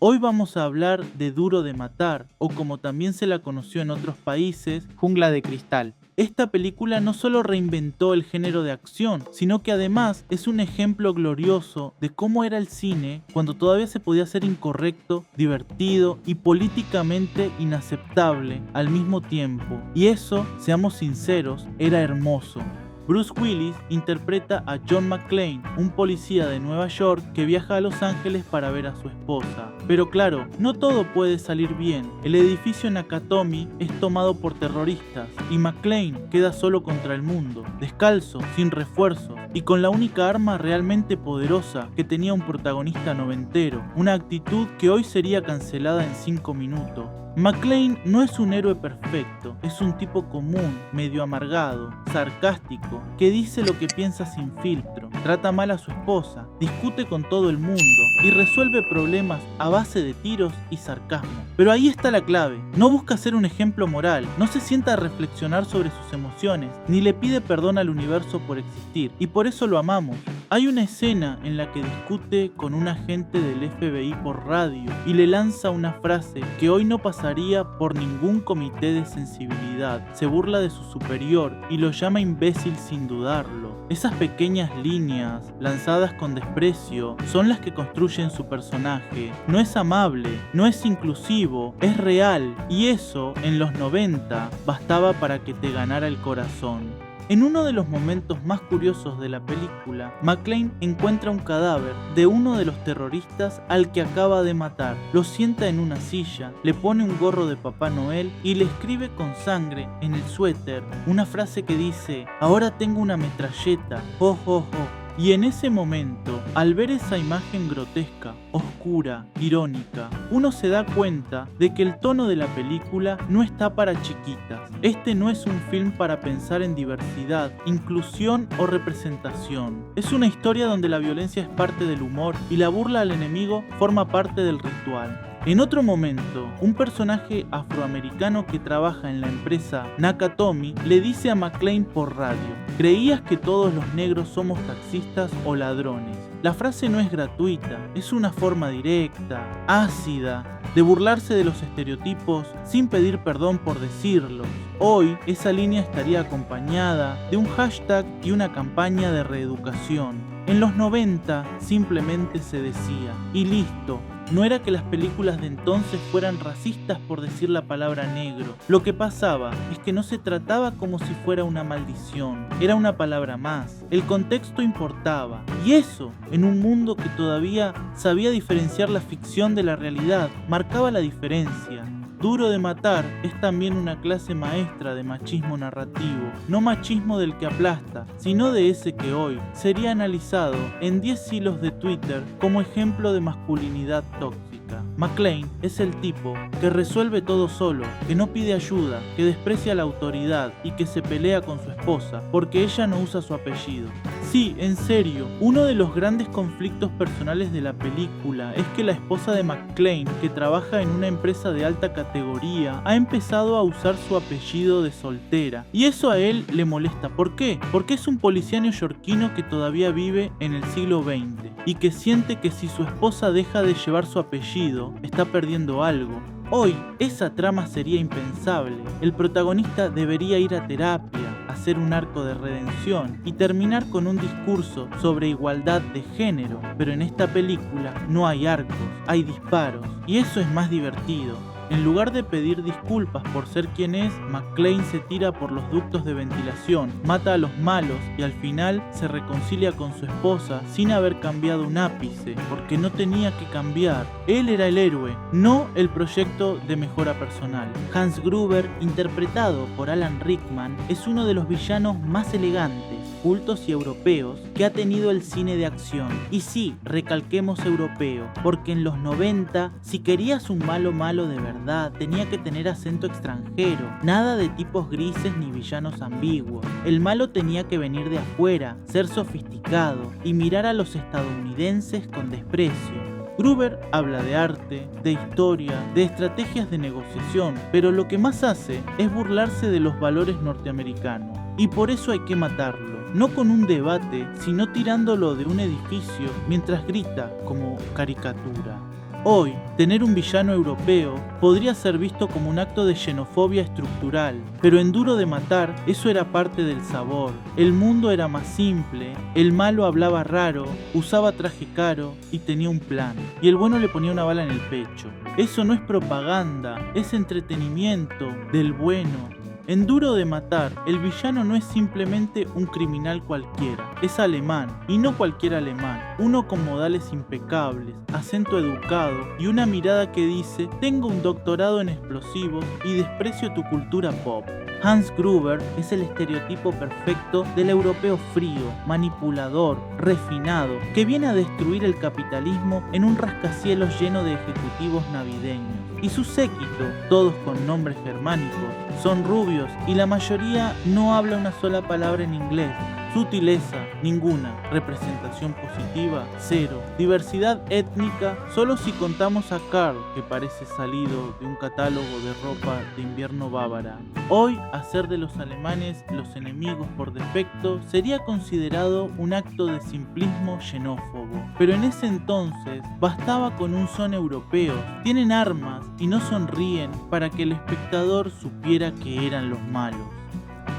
Hoy vamos a hablar de Duro de Matar, o como también se la conoció en otros países, Jungla de Cristal. Esta película no solo reinventó el género de acción, sino que además es un ejemplo glorioso de cómo era el cine cuando todavía se podía ser incorrecto, divertido y políticamente inaceptable al mismo tiempo. Y eso, seamos sinceros, era hermoso. Bruce Willis interpreta a John McClane, un policía de Nueva York que viaja a Los Ángeles para ver a su esposa. Pero claro, no todo puede salir bien. El edificio Nakatomi es tomado por terroristas y McClane queda solo contra el mundo, descalzo, sin refuerzos y con la única arma realmente poderosa que tenía un protagonista noventero, una actitud que hoy sería cancelada en 5 minutos. McClane no es un héroe perfecto, es un tipo común, medio amargado, sarcástico, que dice lo que piensa sin filtro, trata mal a su esposa, discute con todo el mundo y resuelve problemas a base de tiros y sarcasmo. Pero ahí está la clave, no busca ser un ejemplo moral, no se sienta a reflexionar sobre sus emociones, ni le pide perdón al universo por existir, y por eso lo amamos. Hay una escena en la que discute con un agente del FBI por radio y le lanza una frase que hoy no pasaría por ningún comité de sensibilidad. Se burla de su superior y lo llama imbécil sin dudarlo. Esas pequeñas líneas, lanzadas con desprecio, son las que construyen su personaje. No es amable, no es inclusivo, es real, y eso, en los 90, bastaba para que te ganara el corazón. En uno de los momentos más curiosos de la película, McClane encuentra un cadáver de uno de los terroristas al que acaba de matar. Lo sienta en una silla, le pone un gorro de Papá Noel y le escribe con sangre en el suéter una frase que dice: "Ahora tengo una metralleta, jo jo jo". Y en ese momento, al ver esa imagen grotesca, oscura, irónica, uno se da cuenta de que el tono de la película no está para chiquitas. Este no es un film para pensar en diversidad, inclusión o representación. Es una historia donde la violencia es parte del humor y la burla al enemigo forma parte del ritual. En otro momento, un personaje afroamericano que trabaja en la empresa Nakatomi le dice a McClane por radio: "¿Creías que todos los negros somos taxistas o ladrones?". La frase no es gratuita, es una forma directa, ácida, de burlarse de los estereotipos sin pedir perdón por decirlos. Hoy, esa línea estaría acompañada de un hashtag y una campaña de reeducación. En los 90 simplemente se decía, y listo. No era que las películas de entonces fueran racistas por decir la palabra negro. Lo que pasaba es que no se trataba como si fuera una maldición. Era una palabra más. El contexto importaba. Y eso, en un mundo que todavía sabía diferenciar la ficción de la realidad, marcaba la diferencia. Duro de Matar es también una clase maestra de machismo narrativo, no machismo del que aplasta, sino de ese que hoy sería analizado en 10 hilos de Twitter como ejemplo de masculinidad tóxica. McClane es el tipo que resuelve todo solo, que no pide ayuda, que desprecia la autoridad y que se pelea con su esposa porque ella no usa su apellido. Sí, en serio, uno de los grandes conflictos personales de la película es que la esposa de McClane, que trabaja en una empresa de alta categoría, ha empezado a usar su apellido de soltera. Y eso a él le molesta. ¿Por qué? Porque es un policía neoyorquino que todavía vive en el siglo XX y que siente que si su esposa deja de llevar su apellido, está perdiendo algo. Hoy, esa trama sería impensable. El protagonista debería ir a terapia, hacer un arco de redención y terminar con un discurso sobre igualdad de género, pero en esta película no hay arcos, hay disparos, y eso es más divertido. En lugar de pedir disculpas por ser quien es, McClane se tira por los ductos de ventilación, mata a los malos y al final se reconcilia con su esposa sin haber cambiado un ápice, porque no tenía que cambiar. Él era el héroe, no el proyecto de mejora personal. Hans Gruber, interpretado por Alan Rickman, es uno de los villanos más elegantes, cultos y europeos que ha tenido el cine de acción. Y sí, recalquemos europeo, porque en los 90, si querías un malo de verdad, tenía que tener acento extranjero, nada de tipos grises ni villanos ambiguos. El malo tenía que venir de afuera, ser sofisticado y mirar a los estadounidenses con desprecio. Gruber habla de arte, de historia, de estrategias de negociación, pero lo que más hace es burlarse de los valores norteamericanos. Y por eso hay que matarlo. No con un debate, sino tirándolo de un edificio mientras grita como caricatura. Hoy, tener un villano europeo podría ser visto como un acto de xenofobia estructural, pero en Duro de Matar eso era parte del sabor. El mundo era más simple, el malo hablaba raro, usaba traje caro y tenía un plan, y el bueno le ponía una bala en el pecho. Eso no es propaganda, es entretenimiento del bueno. En Duro de Matar, el villano no es simplemente un criminal cualquiera, es alemán, y no cualquier alemán, uno con modales impecables, acento educado y una mirada que dice: tengo un doctorado en explosivos y desprecio tu cultura pop. Hans Gruber es el estereotipo perfecto del europeo frío, manipulador, refinado, que viene a destruir el capitalismo en un rascacielos lleno de ejecutivos navideños. Y su séquito, todos con nombres germánicos, son rubios y la mayoría no habla una sola palabra en inglés. Sutileza, ninguna. Representación positiva, cero. Diversidad étnica, solo si contamos a Karl, que parece salido de un catálogo de ropa de invierno bávara. Hoy, hacer de los alemanes los enemigos por defecto sería considerado un acto de simplismo xenófobo. Pero en ese entonces, bastaba con un son europeos, tienen armas y no sonríen para que el espectador supiera que eran los malos.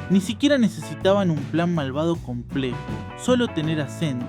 Ni siquiera necesitaban un plan malvado complejo, solo tener acento.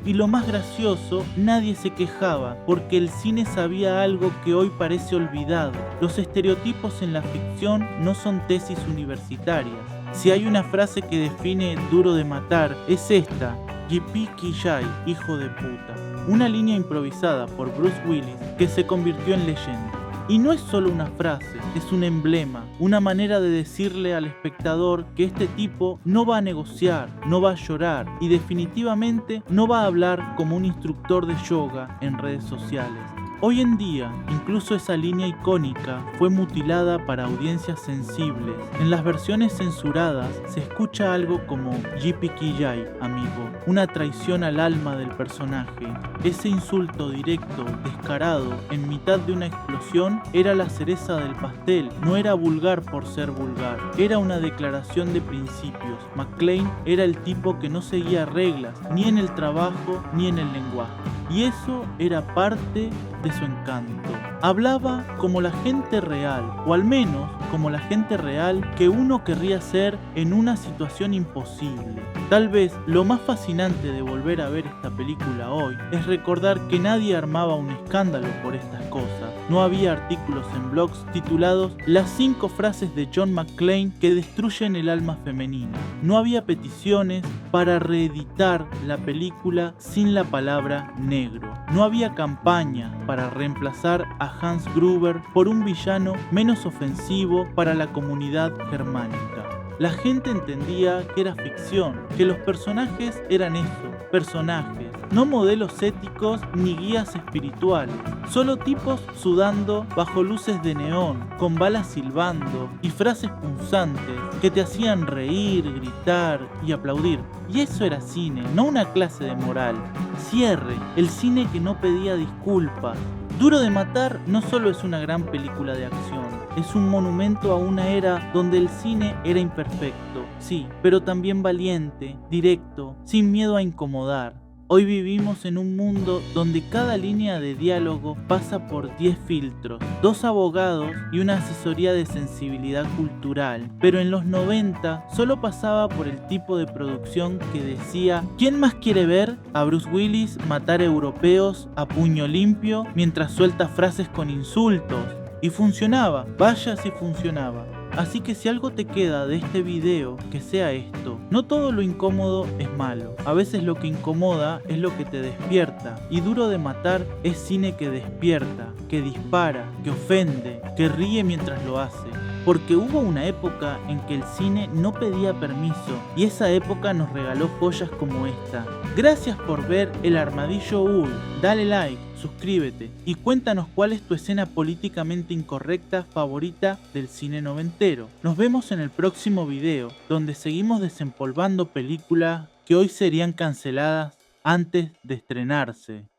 Y lo más gracioso, nadie se quejaba, porque el cine sabía algo que hoy parece olvidado. Los estereotipos en la ficción no son tesis universitarias. Si hay una frase que define Duro de Matar, es esta: Yippee-ki-yay, hijo de puta. Una línea improvisada por Bruce Willis que se convirtió en leyenda. Y no es solo una frase, es un emblema, una manera de decirle al espectador que este tipo no va a negociar, no va a llorar y definitivamente no va a hablar como un instructor de yoga en redes sociales. Hoy en día, incluso esa línea icónica fue mutilada para audiencias sensibles. En las versiones censuradas se escucha algo como Yippee-ki-yay, amigo, una traición al alma del personaje. Ese insulto directo, descarado, en mitad de una explosión, era la cereza del pastel, no era vulgar por ser vulgar, era una declaración de principios. McClane era el tipo que no seguía reglas, ni en el trabajo ni en el lenguaje. Y eso era parte de su encanto. Hablaba como la gente real, o al menos como la gente real que uno querría ser en una situación imposible. Tal vez lo más fascinante de volver a ver esta película hoy es recordar que nadie armaba un escándalo por estas cosas. No había artículos en blogs titulados "Las 5 frases de John McClane que destruyen el alma femenina". No había peticiones para reeditar la película sin la palabra negro. No había campaña para reemplazar a Hans Gruber por un villano menos ofensivo para la comunidad germánica. La gente entendía que era ficción, que los personajes eran eso, personajes, no modelos éticos ni guías espirituales, solo tipos sudando bajo luces de neón, con balas silbando y frases punzantes que te hacían reír, gritar y aplaudir. Y eso era cine, no una clase de moral. Cierre, el cine que no pedía disculpas. Duro de Matar no solo es una gran película de acción, es un monumento a una era donde el cine era imperfecto, sí, pero también valiente, directo, sin miedo a incomodar. Hoy vivimos en un mundo donde cada línea de diálogo pasa por 10 filtros, 2 abogados y una asesoría de sensibilidad cultural. Pero en los 90 solo pasaba por el tipo de producción que decía: ¿quién más quiere ver a Bruce Willis matar europeos a puño limpio mientras suelta frases con insultos? Y funcionaba, vaya si funcionaba. Así que si algo te queda de este video, que sea esto. No todo lo incómodo es malo. A veces lo que incomoda es lo que te despierta. Y Duro de Matar es cine que despierta, que dispara, que ofende, que ríe mientras lo hace. Porque hubo una época en que el cine no pedía permiso y esa época nos regaló joyas como esta. Gracias por ver El Armadillo Ull. Dale like, suscríbete y cuéntanos cuál es tu escena políticamente incorrecta favorita del cine noventero. Nos vemos en el próximo video, donde seguimos desempolvando películas que hoy serían canceladas antes de estrenarse.